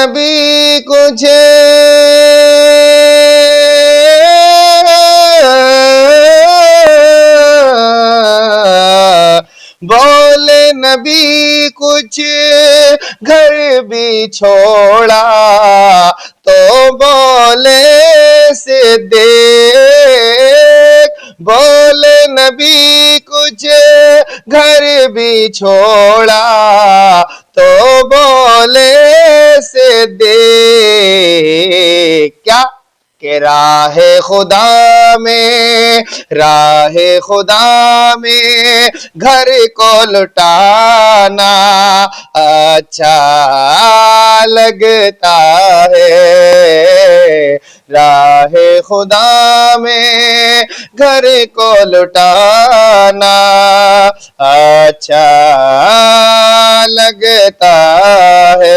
नबी कुछ बोले नबी कुछ घर भी छोड़ा तो बोले सिद्दीक बोले नबी कुछ घर भी छोड़ा तो बोले सिद्दीक क्या कि राह खुदा में घर को लुटाना अच्छा लगता है। राह खुदा में घर को लुटाना अच्छा लगता है।